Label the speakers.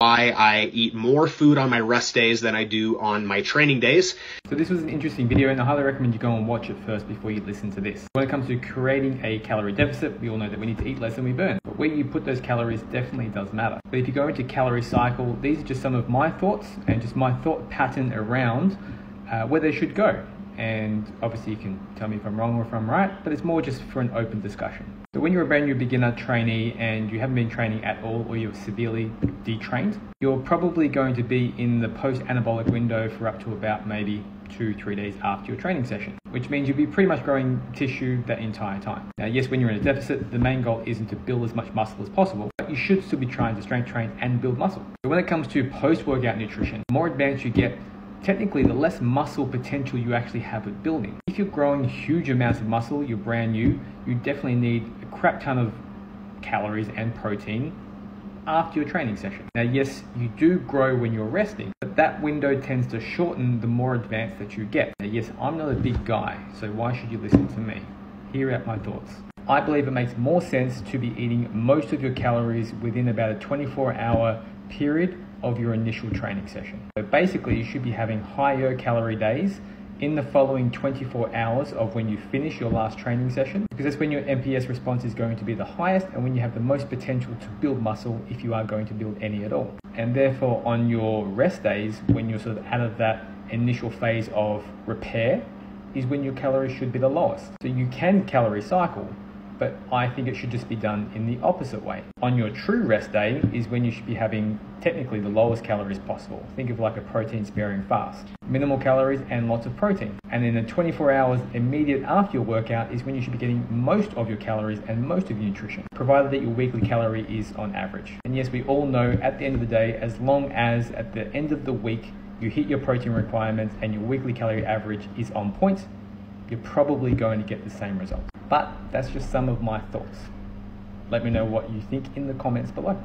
Speaker 1: why I eat more food on my rest days than I do on my training days.
Speaker 2: So this was an interesting video, and I highly recommend you go and watch it first before you listen to this. When it comes to creating a calorie deficit, we all know that we need to eat less than we burn. But where you put those calories definitely does matter. But if you go into Calorie Cycle, these are just some of my thoughts and just my thought pattern around where they should go. And obviously you can tell me if I'm wrong or if I'm right, but it's more just for an open discussion. So when you're a brand new beginner trainee and you haven't been training at all, or you're severely detrained, you're probably going to be in the post-anabolic window for up to about maybe 2-3 days after your training session, which means you'll be pretty much growing tissue that entire time. Now, yes, when you're in a deficit, the main goal isn't to build as much muscle as possible, but you should still be trying to strength train and build muscle. But when it comes to post-workout nutrition, the more advanced you get, technically the less muscle potential you actually have at building. If you're growing huge amounts of muscle, you're brand new, you definitely need a crap ton of calories and protein after your training session. Now, yes, you do grow when you're resting, but that window tends to shorten the more advanced that you get. Now, yes, I'm not a big guy, so why should you listen to me? Here are my thoughts. I believe it makes more sense to be eating most of your calories within about a 24-hour period of your initial training session. So basically you should be having higher calorie days in the following 24 hours of when you finish your last training session, because that's when your MPS response is going to be the highest and when you have the most potential to build muscle, if you are going to build any at all. And therefore on your rest days, when you're sort of out of that initial phase of repair, is when your calories should be the lowest. So you can calorie cycle, but I think it should just be done in the opposite way. On your true rest day is when you should be having technically the lowest calories possible. Think of like a protein sparing fast. Minimal calories and lots of protein. And in the 24 hours immediate after your workout is when you should be getting most of your calories and most of your nutrition, provided that your weekly calorie is on average. And yes, we all know at the end of the day, as long as at the end of the week you hit your protein requirements and your weekly calorie average is on point, you're probably going to get the same result. But that's just some of my thoughts. Let me know what you think in the comments below.